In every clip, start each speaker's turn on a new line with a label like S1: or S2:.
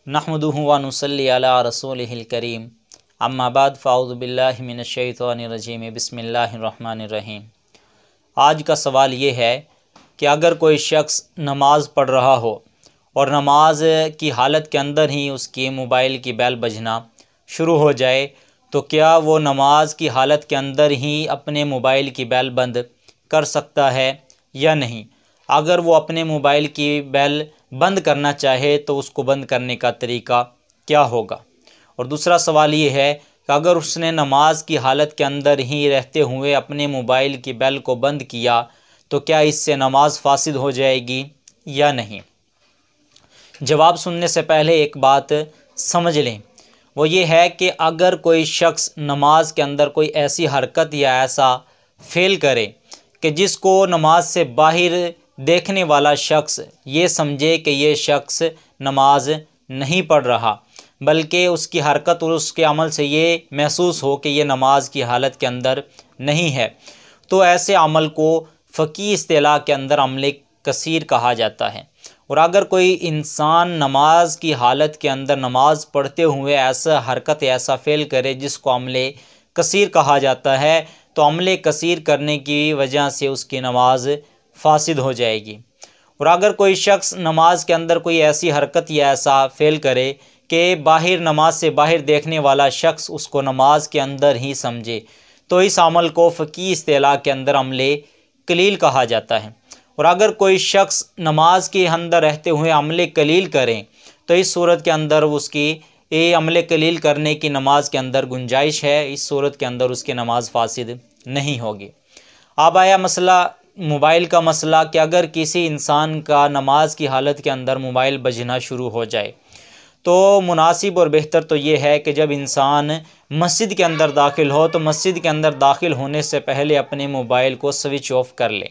S1: नहमदुहु व नुसल्ली अला रसूलिहिल करीम अम्मा बाद फ़ाऊज़ु बिल्लाहि मिनश्शैतानिर्रजीम बिस्मिल्लाहिर्रहमानिर्रहीम। आज का सवाल ये है कि अगर कोई शख्स नमाज़ पढ़ रहा हो और नमाज की हालत के अंदर ही उसकी मोबाइल की बेल बजना शुरू हो जाए तो क्या वो नमाज की हालत के अंदर ही अपने मोबाइल की बेल बंद कर सकता है या नहीं। अगर वो अपने मोबाइल की बेल बंद करना चाहे तो उसको बंद करने का तरीका क्या होगा। और दूसरा सवाल ये है कि अगर उसने नमाज की हालत के अंदर ही रहते हुए अपने मोबाइल की बेल को बंद किया तो क्या इससे नमाज फासिद हो जाएगी या नहीं। जवाब सुनने से पहले एक बात समझ लें, वो ये है कि अगर कोई शख्स नमाज के अंदर कोई ऐसी हरकत या ऐसा फ़ेल करे कि जिसको नमाज से बाहर देखने वाला शख्स ये समझे कि ये शख्स नमाज नहीं पढ़ रहा, बल्कि उसकी हरकत और उसके अमल से ये महसूस हो कि ये नमाज की हालत के अंदर नहीं है, तो ऐसे अमल को फ़क़ी इस्तिलाह के अंदर अमले कसीर कहा जाता है। और अगर कोई इंसान नमाज की हालत के अंदर नमाज पढ़ते हुए ऐसा हरकत ऐसा फ़ेल करे जिसको अमले कसीर कहा जाता है, तो अमले कसीर करने की वजह से उसकी नमाज फासिद हो जाएगी। और अगर कोई शख्स नमाज के अंदर कोई ऐसी हरकत या ऐसा फ़ेल करे कि बाहर नमाज से बाहर देखने वाला शख्स उसको नमाज के अंदर ही समझे, तो इस अमल को फ़क़ी इस्तिलाह के अंदर अमले कलील कहा जाता है। और अगर कोई शख्स नमाज के अंदर रहते हुए अमले कलील करें तो इस सूरत के अंदर उसकी ये अमले कलील करने की नमाज के अंदर गुंजाइश है, इस सूरत के अंदर उसकी नमाज फासिद नहीं होगी। अब आया मसला मोबाइल का मसला कि अगर किसी इंसान का नमाज की हालत के अंदर मोबाइल बजना शुरू हो जाए तो मुनासिब और बेहतर तो ये है कि जब इंसान मस्जिद के अंदर दाखिल हो तो मस्जिद के अंदर दाखिल होने से पहले अपने मोबाइल को स्विच ऑफ कर ले,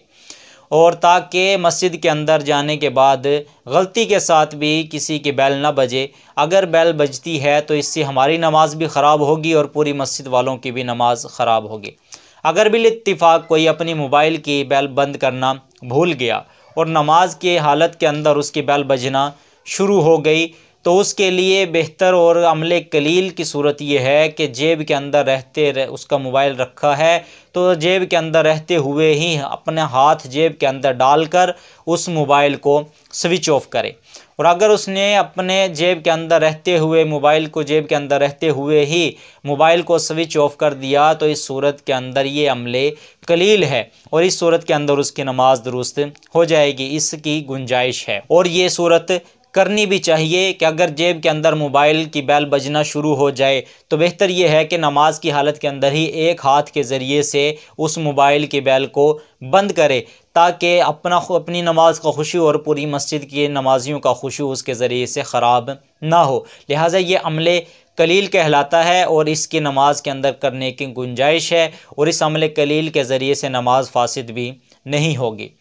S1: और ताकि मस्जिद के अंदर जाने के बाद गलती के साथ भी किसी की बेल ना बजे। अगर बेल बजती है तो इससे हमारी नमाज भी ख़राब होगी और पूरी मस्जिद वालों की भी नमाज ख़राब होगी। अगर बिल इत्तिफाक कोई अपनी मोबाइल की बेल बंद करना भूल गया और नमाज के हालत के अंदर उसकी बेल बजना शुरू हो गई तो उसके लिए बेहतर और अमले कलील की सूरत ये है कि जेब के अंदर उसका मोबाइल रखा है तो जेब के अंदर रहते हुए ही अपना हाथ जेब के अंदर डालकर उस मोबाइल को स्विच ऑफ करे। और अगर उसने अपने जेब के अंदर रहते हुए मोबाइल को जेब के अंदर रहते हुए ही मोबाइल को स्विच ऑफ कर दिया तो इस सूरत के अंदर ये अमले कलील है और इस सूरत के अंदर उसकी नमाज दुरुस्त हो जाएगी, इसकी गुंजाइश है। और ये सूरत करनी भी चाहिए कि अगर जेब के अंदर मोबाइल की बेल बजना शुरू हो जाए तो बेहतर ये है कि नमाज की हालत के अंदर ही एक हाथ के ज़रिए से उस मोबाइल की बेल को बंद करे, ताकि अपनी नमाज का खुशू और पूरी मस्जिद के नमाजियों का खुशू उसके ज़रिए से ख़राब ना हो। लिहाजा ये अमले कलील कहलाता है और इसकी नमाज के अंदर करने की गुंजाइश है और इस अमले कलील के ज़रिए से नमाज फासिद भी नहीं होगी।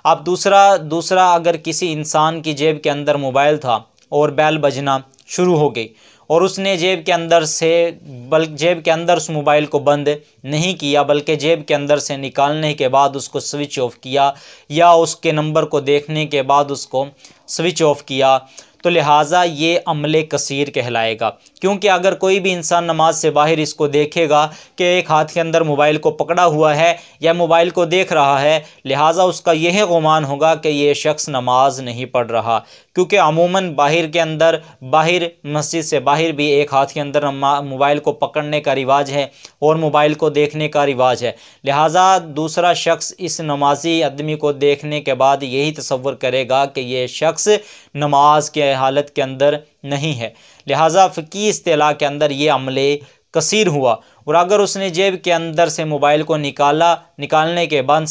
S1: अब दूसरा अगर किसी इंसान की जेब के अंदर मोबाइल था और बेल बजना शुरू हो गई और उसने जेब के अंदर उस मोबाइल को बंद नहीं किया बल्कि जेब के अंदर से निकालने के बाद उसको स्विच ऑफ किया या उसके नंबर को देखने के बाद उसको स्विच ऑफ किया, तो लिहाजा ये अमले कसीर कहलाएगा। क्योंकि अगर कोई भी इंसान नमाज से बाहर इसको देखेगा कि एक हाथ के अंदर मोबाइल को पकड़ा हुआ है या मोबाइल को देख रहा है, लिहाजा उसका यह गुमान होगा कि ये शख्स नमाज नहीं पढ़ रहा। क्योंकि अमूमन बाहर मस्जिद से बाहर भी एक हाथ के अंदर मोबाइल को पकड़ने का रिवाज है और मोबाइल को देखने का रिवाज है। लिहाजा दूसरा शख्स इस नमाजी आदमी को देखने के बाद यही तसव्वुर करेगा कि ये शख्स नमाज के हालत के अंदर नहीं है। लिहाजा फ़क़ी इस्तिलाह के अंदर ये अमले कसीर हुआ। और अगर उसने जेब के अंदर से मोबाइल को निकालने के बाद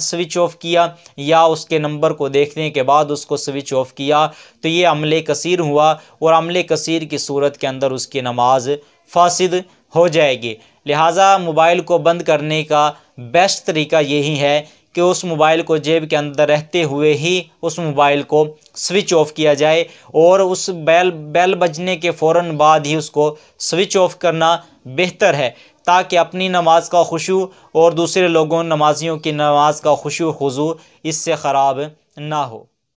S1: स्विच ऑफ किया या उसके नंबर को देखने के बाद उसको स्विच ऑफ किया तो ये अमले कसीर हुआ और अमले कसीर की सूरत के अंदर उसकी नमाज फासिद हो जाएगी। लिहाजा मोबाइल को बंद करने का बेस्ट तरीका यही है कि उस मोबाइल को जेब के अंदर रहते हुए ही उस मोबाइल को स्विच ऑफ किया जाए और उस बेल बजने के फ़ौरन बाद ही उसको स्विच ऑफ करना बेहतर है, ताकि अपनी नमाज का खुशू और दूसरे लोगों नमाजियों की नमाज का खुशू खुजू इससे ख़राब ना हो।